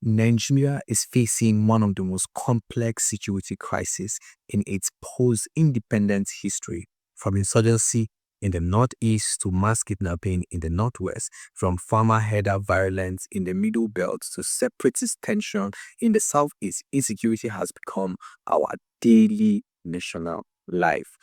Nigeria is facing one of the most complex security crises in its post-independence history, from insurgency in the northeast to mass kidnapping in the northwest, from farmer-herder violence in the middle belt to separatist tension in the southeast. Insecurity has become our daily national life.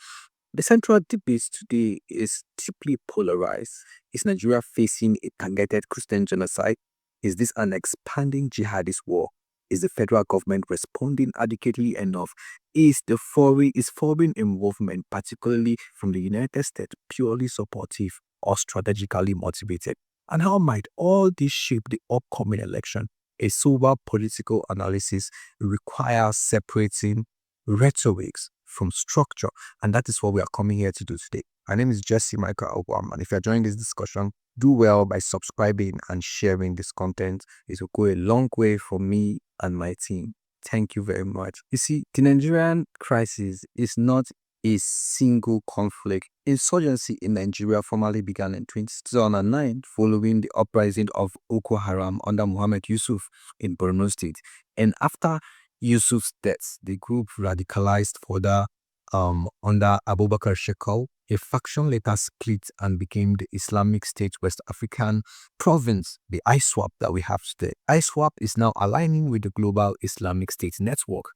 The central debate today is deeply polarized. Is Nigeria facing a targeted Christian genocide? Is this an expanding jihadist war? Is the federal government responding adequately enough? Is foreign involvement, particularly from the United States, purely supportive or strategically motivated? And how might all this shape the upcoming election? A sober political analysis requires separating rhetorics from structure, and that is what we are coming here to do today. My name is Jesse Michael Obama, and if you're joining this discussion, do well by subscribing and sharing this content. It will go a long way for me and my team. Thank you very much. You see, the Nigerian crisis is not a single conflict. Insurgency in Nigeria formally began in 2009 following the uprising of Boko Haram under Muhammad Yusuf in Borno State. And after Yusuf's death, the group radicalized further under Abubakar Shekau. A faction later split and became the Islamic State West African Province, the ISWAP that we have today. ISWAP is now aligning with the global Islamic State network.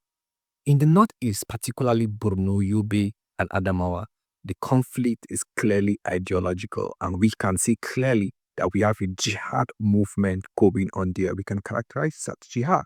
In the northeast, particularly Borno, Yobe, and Adamawa, the conflict is clearly ideological, and we can see clearly that we have a jihad movement going on there. We can characterize that jihad.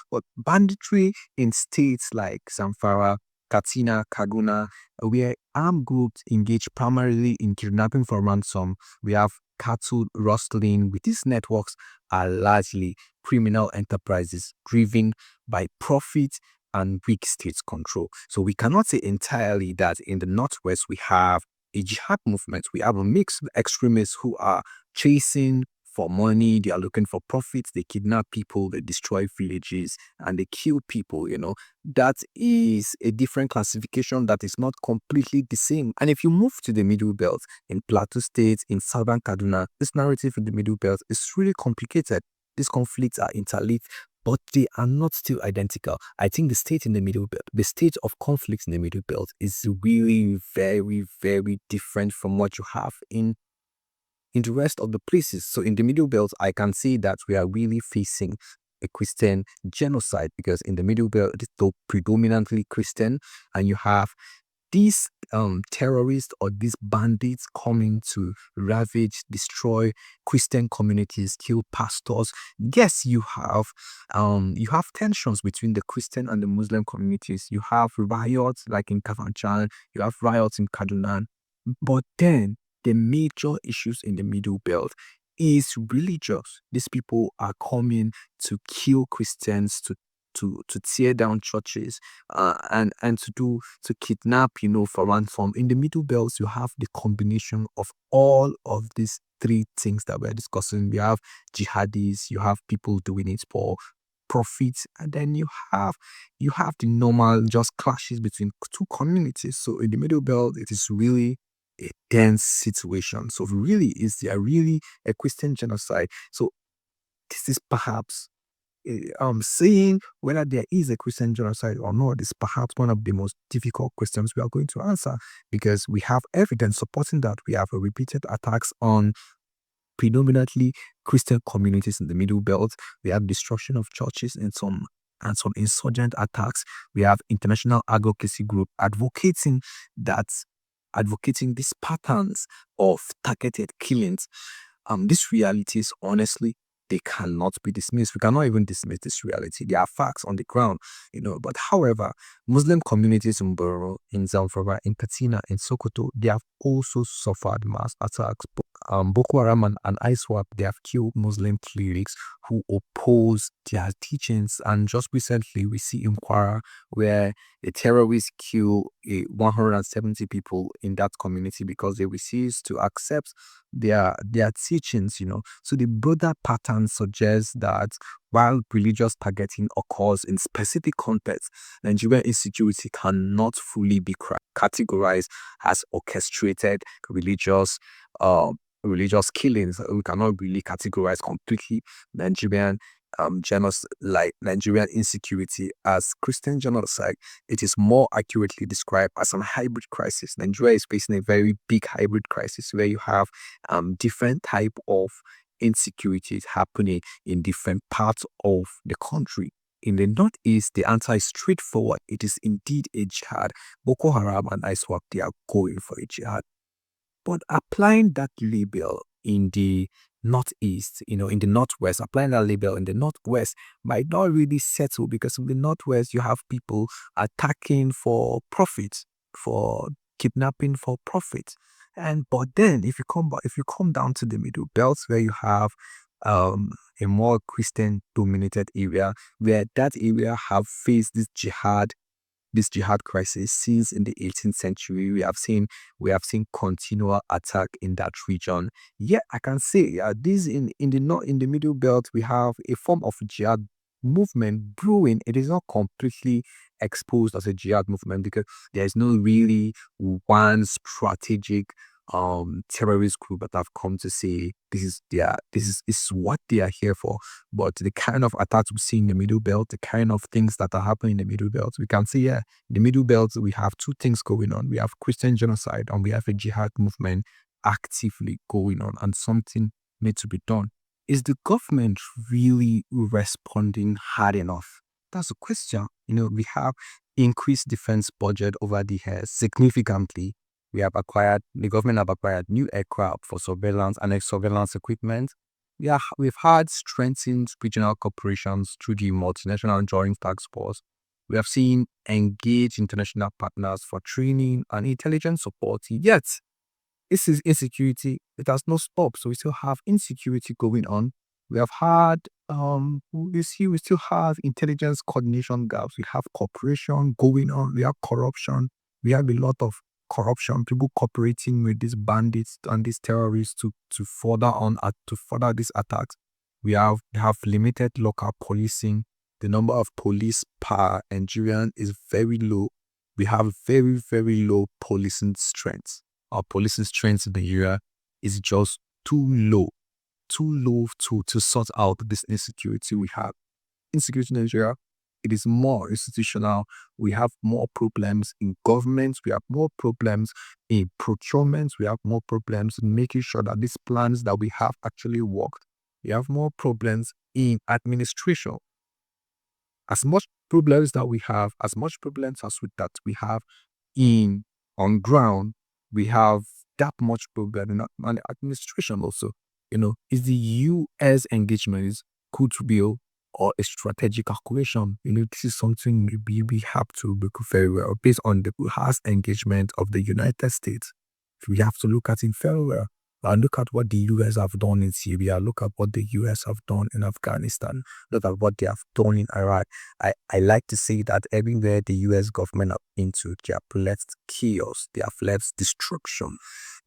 But banditry in states like Zamfara, Katsina, Kaduna, where armed groups engage primarily in kidnapping for ransom. We have cattle rustling. These networks are largely criminal enterprises driven by profit and weak state control. So we cannot say entirely that in the northwest we have a jihad movement. We have a mix of extremists who are chasing for money, they are looking for profits, they kidnap people, they destroy villages, and they kill people, That is a different classification that is not completely the same. And if you move to the Middle Belt, in Plateau State, in Southern Kaduna, this narrative in the Middle Belt is really complicated. These conflicts are interlinked, but they are not still identical. I think the state in the Middle Belt, the state of conflicts in the Middle Belt is really very, very different from what you have in the rest of the places. So in the Middle Belt, I can see that we are really facing a Christian genocide, because in the Middle Belt, it's still predominantly Christian, and you have these terrorists or these bandits coming to ravage, destroy Christian communities, kill pastors. Yes, you have tensions between the Christian and the Muslim communities. You have riots like in Kafanchan, you have riots in Kaduna, but then the major issues in the Middle Belt is religious. These people are coming to kill Christians, to tear down churches, and to kidnap, for ransom. In the Middle Belt, you have the combination of all of these three things that we're discussing. You have jihadists, you have people doing it for profit, and then you have the normal just clashes between two communities. So in the Middle Belt, it is really a dense situation. So really, is there really a Christian genocide? So this is perhaps saying whether there is a Christian genocide or not is perhaps one of the most difficult questions we are going to answer, because we have evidence supporting that. We have repeated attacks on predominantly Christian communities in the Middle Belt. We have destruction of churches and some insurgent attacks. We have international advocacy group advocating these patterns of targeted killings. These realities, honestly, they cannot be dismissed. We cannot even dismiss this reality. There are facts on the ground, But however, Muslim communities in Borno, in Zamfara, in Katsina, in Sokoto, they have also suffered mass attacks. Boko Haram and ISWAP, they have killed Muslim clerics who oppose their teachings. And just recently, we see in Kwara where the terrorists kill 170 people in that community because they refuse to accept their teachings, So the broader pattern suggests that while religious targeting occurs in specific contexts, Nigerian insecurity cannot fully be categorized as orchestrated religious killings. We cannot really categorize completely Nigerian like Nigerian insecurity as Christian genocide. It is more accurately described as an hybrid crisis. Nigeria is facing a very big hybrid crisis where you have different type of insecurities happening in different parts of the country. In the northeast, the answer is straightforward. It is indeed a jihad. Boko Haram and ISWAP, they are going for a jihad. But applying that label in the northeast, in the northwest, applying that label in the northwest might not really settle, because in the northwest you have people attacking for profit, for kidnapping for profit. And but then if you come down to the middle belt, where you have a more Christian dominated area, where that area have faced this jihad crisis since in the 18th century. We have seen continual attack in that region. Yeah, I can say this in the north, in the middle belt, we have a form of jihad movement brewing. It is not completely exposed as a jihad movement, because there is no really one strategic terrorist group that have come to say this is what they are here for. But the kind of attacks we see in the middle belt, the kind of things that are happening in the middle belt, we can see, yeah, the middle belt, we have two things going on. We have Christian genocide and we have a jihad movement actively going on, and something needs to be done. Is the government really responding hard enough? That's the question. We have increased defense budget over the years significantly. The government have acquired new aircraft for surveillance and surveillance equipment. We've had strengthened regional cooperations through the multinational joint task force. We have seen engaged international partners for training and intelligence support. Yet, this is insecurity. It has no stop. So we still have insecurity going on. We have had, we still have intelligence coordination gaps. We have cooperation going on. We have corruption. We have a lot of corruption, people cooperating with these bandits and these terrorists to further these attacks. We have limited local policing. The number of police per Nigerian is very low. We have very, very low policing strength. Our policing strength in the area is just too low to sort out this insecurity we have. Insecurity in Nigeria, it is more institutional. We have more problems in government. We have more problems in procurement. We have more problems in making sure that these plans that we have actually worked. We have more problems in administration. As much problems as with that we have in on ground, we have that much problem in administration also. Is the U.S. engagement goodwill or a strategic calculation? This is something we have to look very well based on the past engagement of the United States. We have to look at it very well. And look at what the US have done in Syria. Look at what the US have done in Afghanistan. Look at what they have done in Iraq. I like to say that everywhere the US government have been to, they have left chaos. They have left destruction.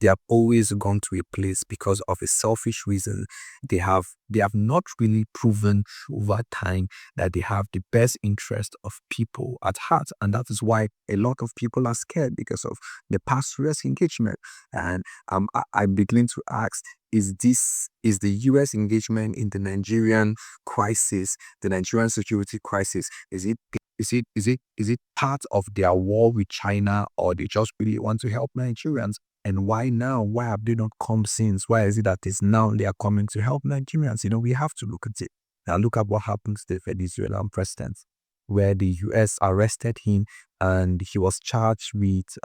They have always gone to a place because of a selfish reason. They have not really proven over time that they have the best interest of people at heart. And that is why a lot of people are scared, because of the past US engagement. And I begin to ask, is the US engagement in the Nigerian crisis, the Nigerian security crisis, is it part of their war with China, or they just really want to help Nigerians? And why now? Why have they not come since? Why is it that it's now they are coming to help Nigerians? We have to look at it. Now look at what happened to the Venezuelan president, where the US arrested him and he was charged with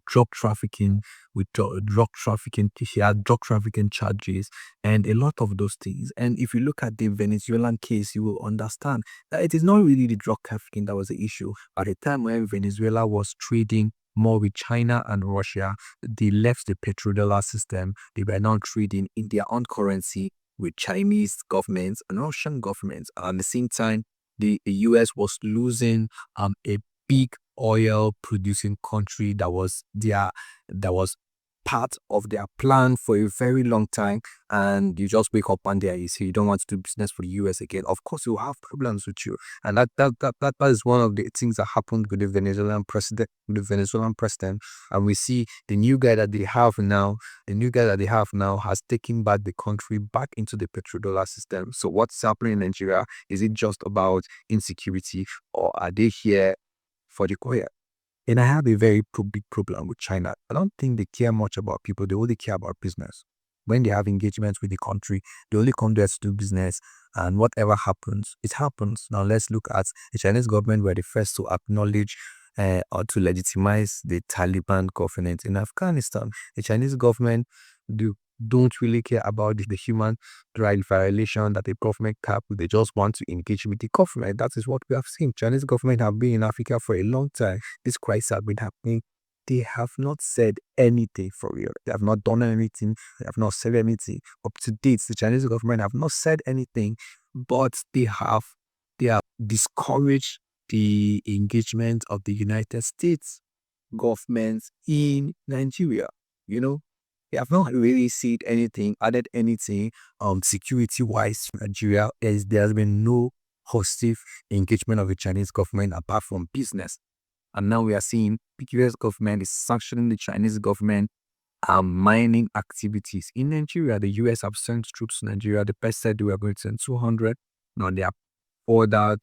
drug trafficking, he had drug trafficking charges and a lot of those things. And if you look at the Venezuelan case, you will understand that it is not really the drug trafficking that was the issue. At the time when Venezuela was trading more with China and Russia, they left the petrodollar system. They were now trading in their own currency with Chinese governments and Russian governments. And at the same time, the US was losing a big oil producing country that was part of their plan for a very long time, and you just wake up one day and you say you don't want to do business for the US again, of course you'll have problems with you. And that is one of the things that happened with the Venezuelan president. And we see the new guy that they have now, has taken back the country back into the petrodollar system. So what's happening in Nigeria? Is it just about insecurity, or are they here for the oil? And I have a very big problem with China. I don't think they care much about people. They only care about business. When they have engagements with the country, they only come there to do business, and whatever happens, it happens. Now let's look at the Chinese government. Were the first to acknowledge or to legitimize the Taliban government in Afghanistan. The Chinese government don't really care about the human right violation that the government cap. They just want to engage with the government. That is what we have seen. Chinese government have been in Africa for a long time. This crisis have been happening. They have not said anything for real. They have not done anything. They have not said anything. Up to date, the Chinese government have not said anything, but they have discouraged the engagement of the United States government in Nigeria. You know, they have not really said anything, added anything security-wise to Nigeria. There has been no hostile engagement of the Chinese government apart from business. And now we are seeing the US government is sanctioning the Chinese government mining activities in Nigeria. The US have sent troops to Nigeria. The first said they were going to send 200. Now they are further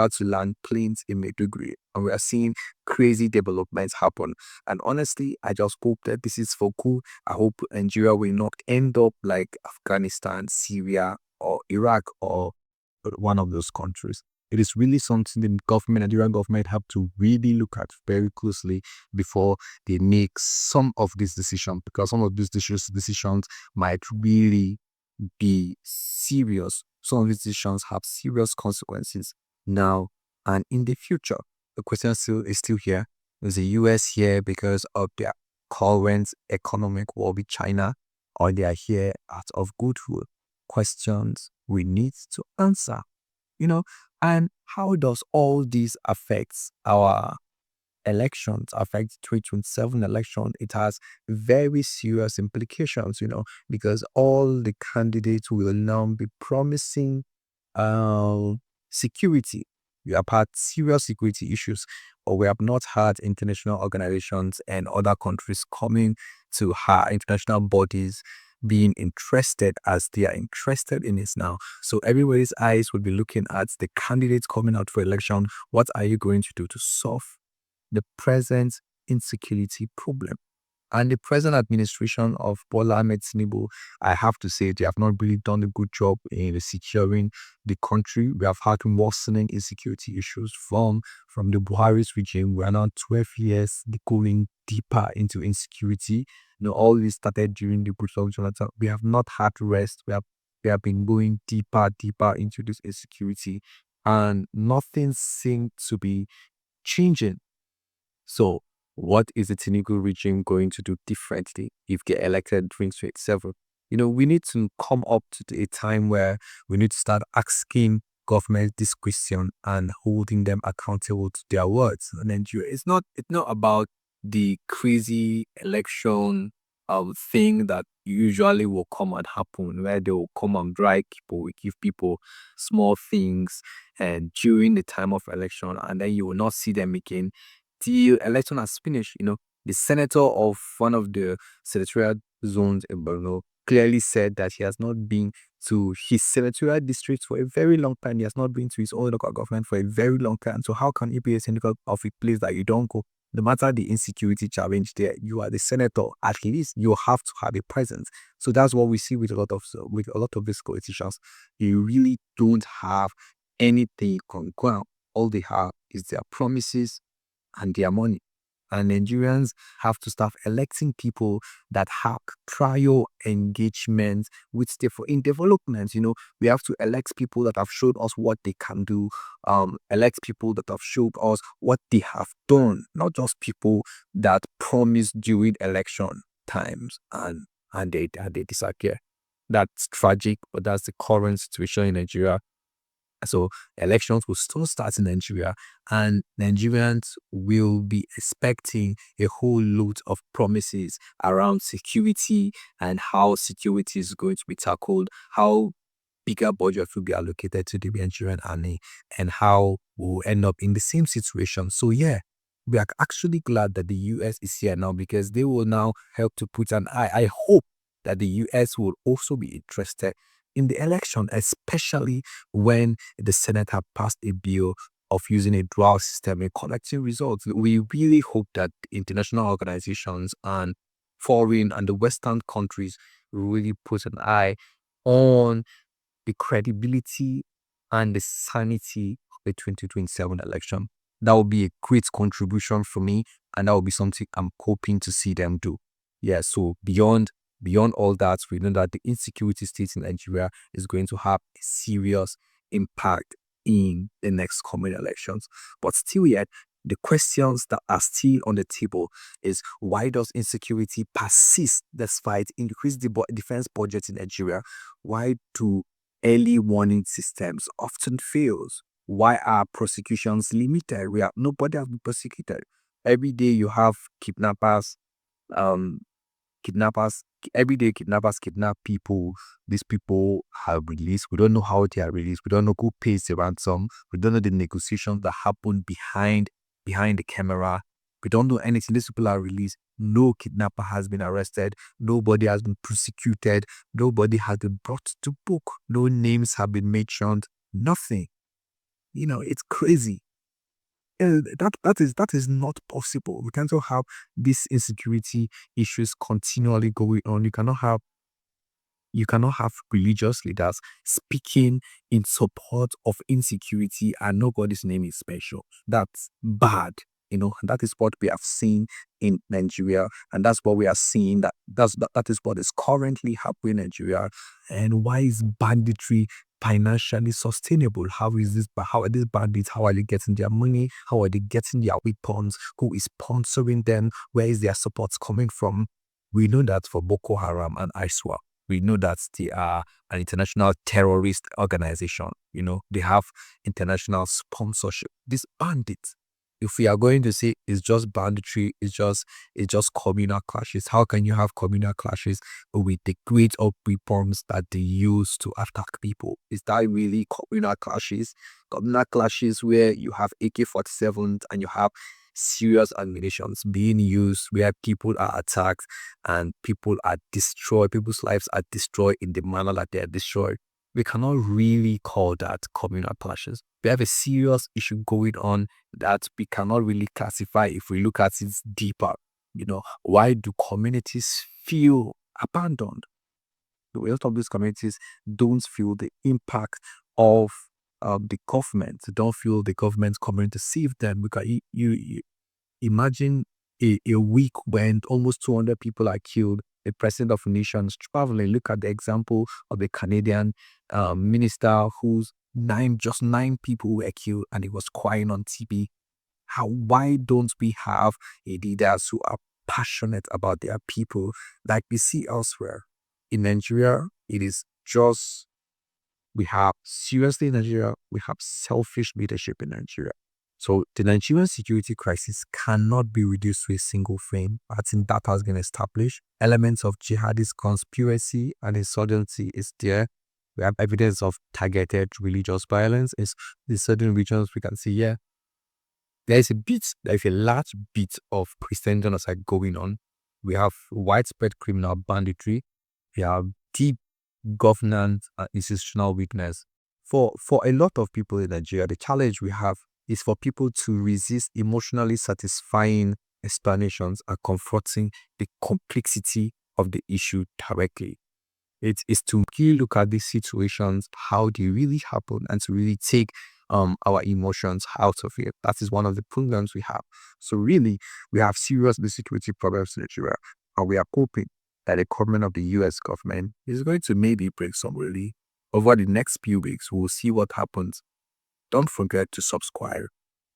to land planes in Maiduguri, and we are seeing crazy developments happen. And honestly, I just hope that this is for good. I hope Nigeria will not end up like Afghanistan, Syria, or Iraq, or one of those countries. It is really something the Nigerian government have to really look at very closely before they make some of these decisions, because some of these decisions might really be serious. Some of these decisions have serious consequences now and in the future. The question is still here. Is the US here because of their current economic war with China, or they are here out of goodwill? Questions we need to answer. And how does all this affect our elections, affect the 2027 election? It has very serious implications, because all the candidates will now be promising security. We have had serious security issues, or we have not had international organizations and other countries coming to our international bodies being interested as they are interested in it now. So everybody's eyes would be looking at the candidates coming out for election. What are you going to do to solve the present insecurity problem? And the present administration of Bola Ahmed Tinubu, I have to say, they have not really done a good job in securing the country. We have had worsening insecurity issues from the Buhari's regime. We are now 12 years going deeper into insecurity. All this started during the brutal Jonathan. We have not had rest. We have been going deeper into this insecurity, and nothing seemed to be changing. So what is the Tinubu regime going to do differently if get elected during 2027? We need to come up to a time where we need to start asking government this question and holding them accountable to their words. Nigeria, it's not about the crazy election thing that usually will come and happen, where they will come and drag people, will give people small things and during the time of election, and then you will not see them again till election has finished. The senator of one of the senatorial zones in Borno clearly said that he has not been to his senatorial district for a very long time. He has not been to his own local government for a very long time. So how can he be a senator of a place that you don't go? No matter the insecurity challenge there, you are the senator. At least you have to have a presence. So that's what we see with a lot of these politicians. They really don't have anything on ground. All they have is their promises and their money. And Nigerians have to start electing people that have prior engagement with in development. We have to elect people that have showed us what they can do. Elect people that have showed us what they have done, not just people that promise during election times and they disappear. That's tragic, but that's the current situation in Nigeria. So elections will still start in Nigeria, and Nigerians will be expecting a whole lot of promises around security and how security is going to be tackled, how bigger budget will be allocated to the Nigerian army, and how we'll end up in the same situation. So yeah, we are actually glad that the US is here now because they will now help to put an eye. I hope that the US will also be interested in the election, especially when the Senate have passed a bill of using a dual system in collecting results. We really hope that international organizations and foreign and the Western countries really put an eye on the credibility and the sanity of the 2027 election. That will be a great contribution for me, and that will be something I'm hoping to see them do. Yeah, so beyond all that, we know that the insecurity state in Nigeria is going to have a serious impact in the next coming elections. But still yet, the questions that are still on the table is why does insecurity persist despite increased defense budget in Nigeria? Why do early warning systems often fails? Why are prosecutions limited? Nobody has been prosecuted. Every day you have um, kidnappers. Every day kidnappers kidnap people. These people are released. We don't know how they are released. We don't know who pays the ransom. We don't know the negotiations that happen behind the camera. We don't know anything. These people are released. No kidnapper has been arrested. Nobody has been prosecuted. Nobody has been brought to book. No names have been mentioned. Nothing. It's crazy. That is not possible. We can't have these insecurity issues continually going on. You cannot have religious leaders speaking in support of insecurity and nobody's name is special. That's bad. That is what we have seen in Nigeria, and that's what we are seeing. That is what is currently happening in Nigeria. And why is banditry financially sustainable? How are these bandits? How are they getting their money? How are they getting their weapons? Who is sponsoring them? Where is their support coming from? We know that for Boko Haram and ISWAP, we know that they are an international terrorist organization. They have international sponsorship. These bandits, if we are going to say it's just banditry, it's just communal clashes. How can you have communal clashes with the great up weapons that they use to attack people? Is that really communal clashes? Communal clashes where you have AK-47 and you have serious ammunitions being used, where people are attacked and people are destroyed, people's lives are destroyed in the manner that they are destroyed. We cannot really call that communal clashes. We have a serious issue going on that we cannot really classify if we look at it deeper. Why do communities feel abandoned? A lot of these communities don't feel the impact of the government, don't feel the government coming to save them. Because you imagine a week when almost 200 people are killed, the president of a nation is traveling. Look at the example of the Canadian minister whose just nine people were killed and he was crying on TV. Why don't we have leaders who are passionate about their people like we see elsewhere? In Nigeria, it is just, we have selfish leadership in Nigeria. So the Nigerian security crisis cannot be reduced to a single frame. I think that has been established. Elements of jihadist conspiracy and insurgency is there. We have evidence of targeted religious violence. In certain regions we can see, there's a large bit of Christian genocide going on. We have widespread criminal banditry. We have deep governance and institutional weakness. For a lot of people in Nigeria, the challenge we have is for people to resist emotionally satisfying explanations and confronting the complexity of the issue directly. It is to really look at these situations, how they really happen, and to really take our emotions out of it. That is one of the problems we have. So really, we have serious security problems in Nigeria, and we are hoping that the government of the US government is going to maybe bring some relief. Over the next few weeks, we'll see what happens. Don't forget to subscribe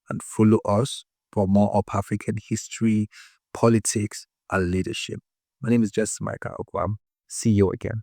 and follow us for more of African history, politics, and leadership. My name is Jesse Michael Okwam. See you again.